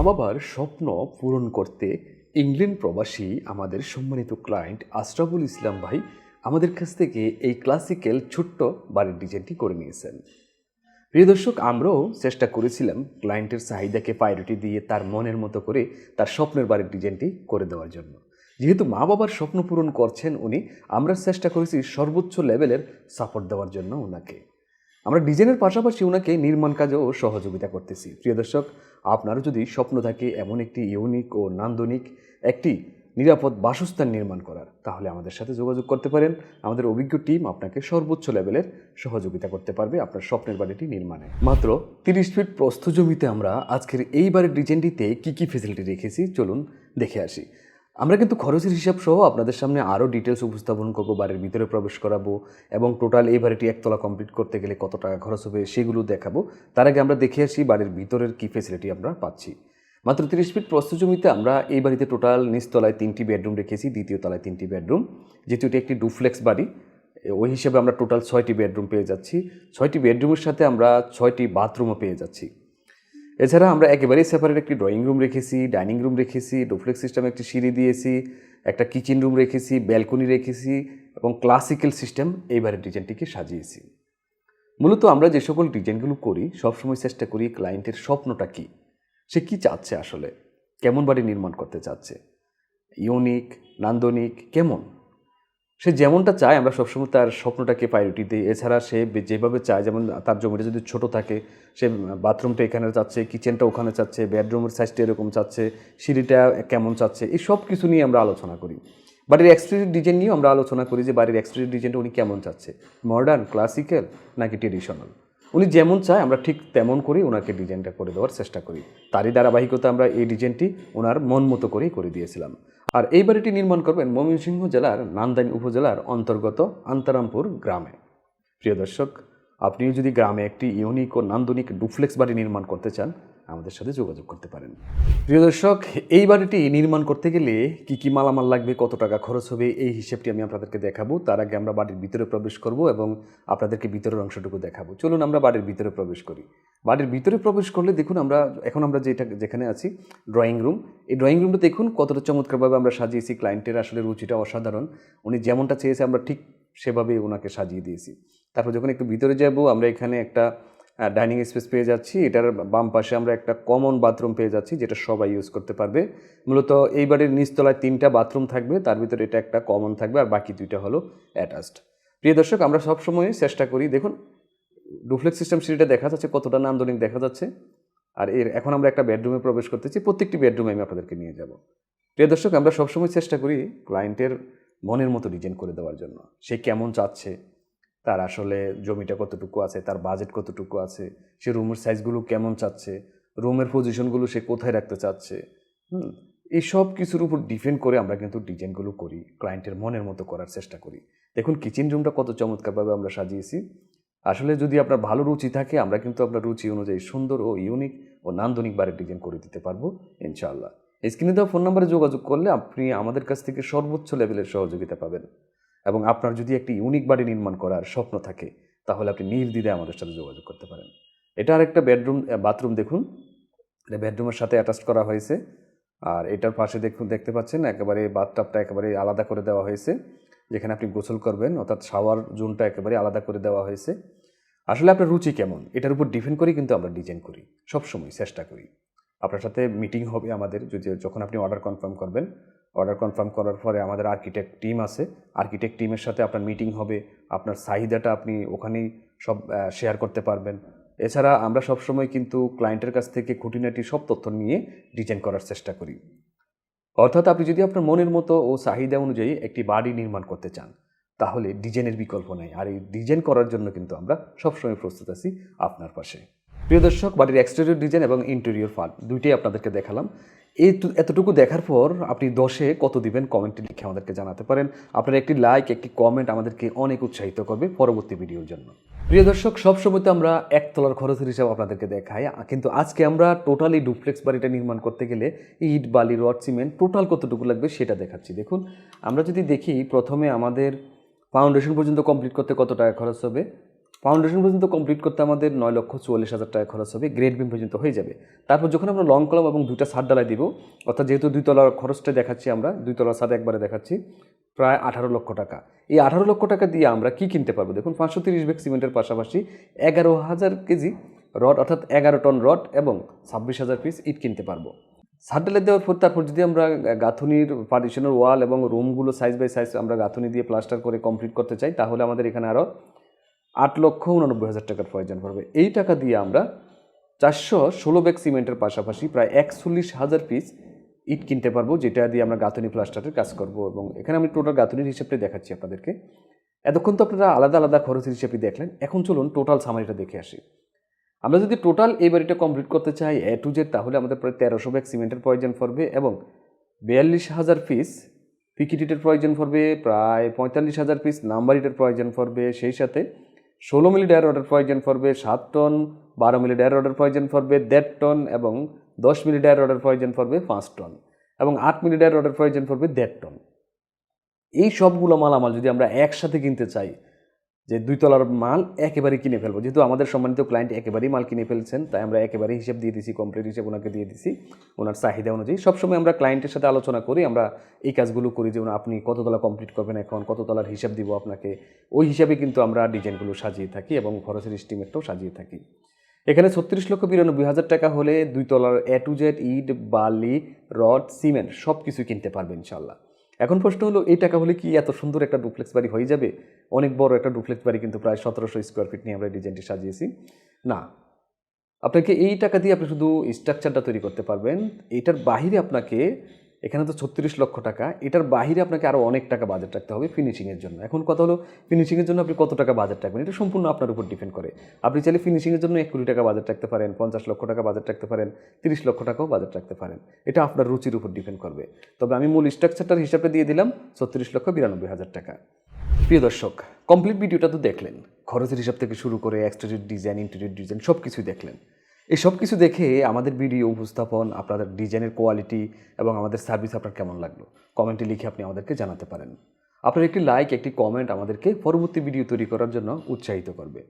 বাবার স্বপ্ন পূরণ করতে ইংল্যান্ড প্রবাসী আমাদের সম্মানিত ক্লায়েন্ট আশরাফুল ইসলাম ভাই আমাদের কাছ থেকে এই ক্লাসিক্যাল ছোট্ট বাড়ির ডিজাইনটি করে নিয়েছেন। প্রিয় দর্শক, আমরাও চেষ্টা করেছিলাম ক্লায়েন্টের চাহিদাকে প্রায়োরিটি দিয়ে তার মনের মতো করে তার স্বপ্নের বাড়ির ডিজাইনটি করে দেওয়ার জন্য। যেহেতু মা বাবার স্বপ্ন পূরণ করছেন উনি, আমরা চেষ্টা করেছি সর্বোচ্চ লেভেলের সাপোর্ট দেওয়ার জন্য ওনাকে। আমরা ডিজাইনের পাশাপাশি ওনাকে নির্মাণ কাজেও সহযোগিতা করতেছি। প্রিয় দর্শক, আপনারও যদি স্বপ্ন থাকে এমন একটি ইউনিক ও নান্দনিক একটি নিরাপদ বাসস্থান নির্মাণ করার, তাহলে আমাদের সাথে যোগাযোগ করতে পারেন। আমাদের অভিজ্ঞ টিম আপনাকে সর্বোচ্চ লেভেলের সহযোগিতা করতে পারবে আপনার স্বপ্নের বাড়িটি নির্মাণে। মাত্র 30 ফিট প্রস্থ জমিতে আমরা আজকের এই বাড়ির ডিজাইনটিতে কী কী ফেসিলিটি রেখেছি চলুন দেখে আসি। আমরা কিন্তু খরচের হিসাব সহ আপনাদের সামনে আরও ডিটেলস উপস্থাপন করবো, বাড়ির ভিতরে প্রবেশ করাবো এবং টোটাল এই বাড়িটি একতলা কমপ্লিট করতে গেলে কত টাকা খরচ হবে সেগুলো দেখাবো। তার আগে আমরা দেখে আসি বাড়ির ভিতরের কী ফেসিলিটি আমরা পাচ্ছি। মাত্র 30 ফিট প্রস্থ জমিতে আমরা এই বাড়িতে টোটাল নিচতলায় 3টি বেডরুম রেখেছি, দ্বিতীয় তলায় 3টি বেডরুম। যেহেতু এটি একটি ডুপ্লেক্স বাড়ি, ওই হিসেবে আমরা টোটাল 6টি বেডরুম পেয়ে যাচ্ছি। 6টি বেডরুমের সাথে আমরা 6টি বাথরুমও পেয়ে যাচ্ছি। এছাড়া আমরা একেবারেই সেপারেট একটি ড্রয়িং রুম রেখেছি, ডাইনিং রুম রেখেছি, ডুপ্লেক্স সিস্টেমে একটি সিঁড়ি দিয়েছি, একটা কিচেন রুম রেখেছি, ব্যালকনি রেখেছি এবং ক্লাসিক্যাল সিস্টেম এই বাড়ির ডিজাইনটিকে সাজিয়েছি। মূলত আমরা যে সকল ডিজাইনগুলো করি সবসময় চেষ্টা করি ক্লায়েন্টের স্বপ্নটা কী, সে কী চাচ্ছে, আসলে কেমন বাড়ি নির্মাণ করতে চাচ্ছে, ইউনিক নান্দনিক কেমন, সে যেমনটা চায় আমরা সবসময় তার স্বপ্নটাকে প্রায়োরিটি দিই। এছাড়া সে যেভাবে চায়, যেমন তার জমিটা যদি ছোট থাকে সে বাথরুমটা এখানে চাচ্ছে, কিচেনটা ওখানে চাচ্ছে, বেডরুমের সাইজটা এরকম চাচ্ছে, সিঁড়িটা কেমন চাচ্ছে, এই সব কিছু নিয়ে আমরা আলোচনা করি। বাড়ির এক্সটেরিয়র ডিজাইন নিয়েও আমরা আলোচনা করি যে বাড়ির এক্সটেরিয়র ডিজাইনটা উনি কেমন চাচ্ছে, মডার্ন, ক্লাসিক্যাল নাকি ট্রেডিশনাল। উনি যেমন চায় আমরা ঠিক তেমন করেই ওনাকে ডিজাইনটা করে দেওয়ার চেষ্টা করি। তারই ধারাবাহিকতা আমরা এই ডিজাইনটি ওনার মন মতো করেই করে দিয়েছিলাম। আর এই বাড়িটি নির্মাণ করবেন ময়মনসিংহ জেলার নান্দাইল উপজেলার অন্তর্গত আন্তারামপুর গ্রামে। প্রিয় দর্শক, আপনিও যদি গ্রামে একটি ইউনিক ও নান্দনিক ডুপ্লেক্স বাড়ি নির্মাণ করতে চান আমাদের সাথে যোগাযোগ করতে পারেন। প্রিয় দর্শক, এই বাড়িটি নির্মাণ করতে গেলে কি কি মালামাল লাগবে, কত টাকা খরচ হবে, এই হিসেবটি আমি আপনাদেরকে দেখাবো। তার আগে আমরা বাড়ির ভিতরে প্রবেশ করব এবং আপনাদেরকে ভিতরের অংশটুকু দেখাবো। চলুন আমরা বাড়ির ভিতরে প্রবেশ করি। বাড়ির ভিতরে প্রবেশ করলে দেখুন আমরা যেখানে আছি ড্রয়িং রুম, এই ড্রয়িং রুমটা দেখুন কতটা চমৎকারভাবে আমরা সাজিয়েছি। ক্লায়েন্টের আসলে রুচিটা অসাধারণ, উনি যেমনটা চেয়েছে আমরা ঠিক সেভাবেই ওনাকে সাজিয়ে দিয়েছি। তারপর যখন একটু ভিতরে যাব আমরা এখানে একটা ডাইনিং স্পেস পেয়ে যাচ্ছি। এটার বাম পাশে আমরা একটা কমন বাথরুম পেয়ে যাচ্ছি যেটা সবাই ইউজ করতে পারবে। মূলত এই বাড়ির নিচতলায় 3টা বাথরুম থাকবে, তার ভিতরে এটা একটা কমন থাকবে আর বাকি 2টা হলো অ্যাটাচড। প্রিয় দর্শক, আমরা সবসময় চেষ্টা করি, দেখুন ডুপ্লেক্স সিস্টেম সিঁড়িটা দেখা যাচ্ছে কতটা নান্দনিক দেখা যাচ্ছে। আর এখন আমরা একটা বেডরুমে প্রবেশ করতেছি, প্রত্যেকটি বেডরুমে আমি আপনাদেরকে নিয়ে যাব। প্রিয় দর্শক, আমরা সবসময় চেষ্টা করি ক্লায়েন্টের মনের মতো ডিজাইন করে দেওয়ার জন্য। সে কেমন চাচ্ছে, তার আসলে জমিটা কতটুকু আছে, তার বাজেট কতটুকু আছে, সে রুমের সাইজগুলো কেমন চাচ্ছে, রুমের পজিশনগুলো সে কোথায় রাখতে চাচ্ছে, এই সব কিছুর উপর ডিপেন্ড করে আমরা কিন্তু ডিজাইনগুলো করি, ক্লায়েন্টের মনের মতো করার চেষ্টা করি। দেখুন কিচেন রুমটা কত চমৎকারভাবে আমরা সাজিয়েছি। আসলে যদি আপনার ভালো রুচি থাকে আমরা কিন্তু আপনার রুচি অনুযায়ী সুন্দর ও ইউনিক ও নান্দনিক বাড়ির ডিজাইন করে দিতে পারবো ইনশাআল্লাহ। স্ক্রিনে দেওয়া ফোন নাম্বারে যোগাযোগ করলে আপনি আমাদের কাছ থেকে সর্বোচ্চ লেভেলের সহযোগিতা পাবেন। এবং আপনার যদি একটি ইউনিক বাড়ি নির্মাণ করার স্বপ্ন থাকে তাহলে আপনি নির্দ্বিধায় আমাদের সাথে যোগাযোগ করতে পারেন। এটা আর একটা বাথরুম দেখুন, এটা বেডরুমের সাথে অ্যাটাচ করা হয়েছে। আর এটার পাশে দেখতে পাচ্ছেন একেবারে বাথটাবটা একেবারে আলাদা করে দেওয়া হয়েছে, যেখানে আপনি গোসল করবেন, অর্থাৎ শাওয়ার জোনটা একেবারে আলাদা করে দেওয়া হয়েছে। আসলে আপনার রুচি কেমন এটার উপর ডিপেন্ড করে কিন্তু আমরা ডিজাইন করি, সবসময় চেষ্টা করি। আপনার সাথে মিটিং হবে আমাদের, যখন আপনি অর্ডার কনফার্ম করবেন, অর্ডার কনফার্ম করার পরে আমাদের আর্কিটেক্ট টিম আছে, আর্কিটেক্ট টিমের সাথে আপনার মিটিং হবে, আপনার চাহিদাটা আপনি ওখানেই সব শেয়ার করতে পারবেন। এছাড়া আমরা সবসময় কিন্তু ক্লায়েন্টের কাছ থেকে খুঁটিনাটি সব তথ্য নিয়ে ডিজাইন করার চেষ্টা করি। অর্থাৎ আপনি যদি আপনার মনের মতো ও চাহিদা অনুযায়ী একটি বাড়ি নির্মাণ করতে চান তাহলে ডিজাইনের বিকল্প নেই। আর এই ডিজাইন করার জন্য কিন্তু আমরা সবসময় প্রস্তুত আছি আপনার পাশে। প্রিয় দর্শক, বাড়ির এক্সটেরিয়র ডিজাইন এবং ইন্টেরিয়র পার্ট দুইটাই আপনাদেরকে দেখালাম। এতটুকু দেখার পর আপনি 10-এ কত দিবেন কমেন্টে লিখে আমাদেরকে জানাতে পারেন। আপনার একটি লাইক, একটি কমেন্ট আমাদেরকে অনেক উৎসাহিত করবে পরবর্তী ভিডিওর জন্য। প্রিয় দর্শক, সবসময় তো আমরা একতলার খরচের হিসাব আপনাদেরকে দেখাই, কিন্তু আজকে আমরা টোটালি ডুপ্লেক্স বাড়িটা নির্মাণ করতে গেলে ইট, বালি, রড, সিমেন্ট টোটাল কতটুকু লাগবে সেটা দেখাচ্ছি। দেখুন, আমরা যদি দেখি প্রথমে আমাদের ফাউন্ডেশন পর্যন্ত কমপ্লিট করতে কত টাকা খরচ হবে, ফাউন্ডেশন পর্যন্ত কমপ্লিট করতে আমাদের 9,44,000 টাকা খরচ হবে, গ্রেড বিম পর্যন্ত হয়ে যাবে। তারপর যখন আমরা লং কলাম এবং 2টা ছাদ ডালাই দিব, অর্থাৎ যেহেতু 2 তলার খরচটা দেখাচ্ছি আমরা, 2 তলার ছাদ একবারে দেখাচ্ছি, প্রায় 18 লক্ষ টাকা। এই 18 লক্ষ টাকা দিয়ে আমরা কি কিনতে পারবো? দেখুন 530 ব্যাগ সিমেন্টের পাশাপাশি 11,000 কেজি রড, অর্থাৎ 11 টন রড এবং 26,000 পিস ইট কিনতে পারবো। ছাদ ঢালাই দেওয়ার পর তারপর যদি আমরা গাঁথুনির পার্টিশনের ওয়াল এবং রুমগুলো সাইজ বাই সাইজ আমরা গাঁথুনি দিয়ে প্লাস্টার করে কমপ্লিট করতে চাই, তাহলে আমাদের এখানে আরও 8,89,000 টাকার প্রয়োজন পড়বে। এই টাকা দিয়ে আমরা 416 ব্যাগ সিমেন্টের পাশাপাশি প্রায় 41,000 পিস ইট কিনতে পারবো, যেটা দিয়ে আমরা গাঁথুনি প্লাস্টারের কাজ করব। এবং এখানে আমি টোটাল গাঁথুনির হিসাবটা দেখাচ্ছি আপনাদেরকে। এতক্ষণ তো আপনারা আলাদা আলাদা খরচের হিসাবটি দেখলেন, এখন চলুন টোটাল সামারিটা দেখে আসি। আমরা যদি টোটাল এই বাড়িটা কমপ্লিট করতে চাই A to Z, তাহলে আমাদের প্রায় 1300 ব্যাগ সিমেন্টের প্রয়োজন পড়বে এবং 42,000 পিস পিকিটিটের প্রয়োজন পড়বে, প্রায় 45,000 পিস নাম্বার ইটের প্রয়োজন পড়বে, সেই সাথে 16 মিলি ডায়ার রডের প্রয়োজন পড়বে 7 টন, 12 মিলি ডায়ার রডের প্রয়োজন পড়বে 1.5 টন এবং 10 মিলি ডায়ার রডের প্রয়োজন পড়বে 5 টন এবং 8 মিলি ডায়ার রডের প্রয়োজন পড়বে 1.5 টন। এই সবগুলো মালামাল যদি আমরা একসাথে কিনতে চাই, যে 2 তলার মাল একেবারেই কিনে ফেলবো, যেহেতু আমাদের সম্মানিত ক্লায়েন্ট একেবারেই মাল কিনে ফেলছেন, তাই আমরা একেবারেই হিসাব দিয়ে দিছি, কমপ্লিট হিসাব ওনাকে দিয়ে দিছি ওনার চাহিদা অনুযায়ী। সবসময় আমরা ক্লায়েন্টের সাথে আলোচনা করি, আমরা এই কাজগুলো করি যে আপনি কত তলা কমপ্লিট করবেন, এখন কত তলার হিসাব দিব আপনাকে, ওই হিসাবে কিন্তু আমরা ডিজাইনগুলো সাজিয়ে থাকি এবং খরচের এস্টিমেটটাও সাজিয়ে থাকি। এখানে 36,92,000 টাকা হলে 2 তলার A to Z ইট, বালি, রড, সিমেন্ট সব কিছু কিনতে পারবেন ইনশাল্লাহ। এখন প্রশ্ন হলো, এই টাকা হলে কি এত সুন্দর একটা ডুপ্লেক্স বাড়ি হয়ে যাবে? অনেক বড় একটা ডুপ্লেক্স বাড়ি কিন্তু প্রায় 1700 স্কোয়ার ফিট নিয়ে আমরা ডিজাইনটি সাজিয়েছি। না, আপনাকে এই টাকা দিয়ে আপনি শুধু স্ট্রাকচারটা তৈরি করতে পারবেন। এটার বাহিরে আপনাকে, এখানে তো 36 লক্ষ টাকা, এটার বাহিরে আপনাকে আরও অনেক টাকা বাজেট রাখতে হবে ফিনিশিংয়ের জন্য। এখন কথা হলো, ফিনিশিংয়ের জন্য আপনি কত টাকা বাজেট রাখবেন, এটা সম্পূর্ণ আপনার উপর ডিপেন্ড করে। আপনি চাইলে ফিনিশিংয়ের জন্য 1 কোটি টাকা বাজেট রাখতে পারেন, 50 লক্ষ টাকা বাজেট রাখতে পারেন, 30 লক্ষ টাকাও বাজেট রাখতে পারেন, এটা আপনার রুচির উপর ডিপেন্ড করবে। তবে আমি মূল স্ট্রাকচারটার হিসাবে দিয়ে দিলাম 36,92,000 টাকা। প্রিয় দর্শক, কমপ্লিট ভিডিওটা তো দেখলেন, খরচের হিসাব থেকে শুরু করে এক্সটেরিয়র ডিজাইন, ইন্টেরিয়র ডিজাইন সব কিছুই দেখলেন। এই সব কিছু দেখে আমাদের ভিডিও উপস্থাপন, আপনাদের ডিজাইনের কোয়ালিটি এবং আমাদের সার্ভিস আপনার কেমন লাগলো কমেন্টে লিখে আপনি আমাদেরকে জানাতে পারেন। আপনার একটি লাইক, একটি কমেন্ট আমাদেরকে পরবর্তী ভিডিও তৈরি করার জন্য উৎসাহিত করবে।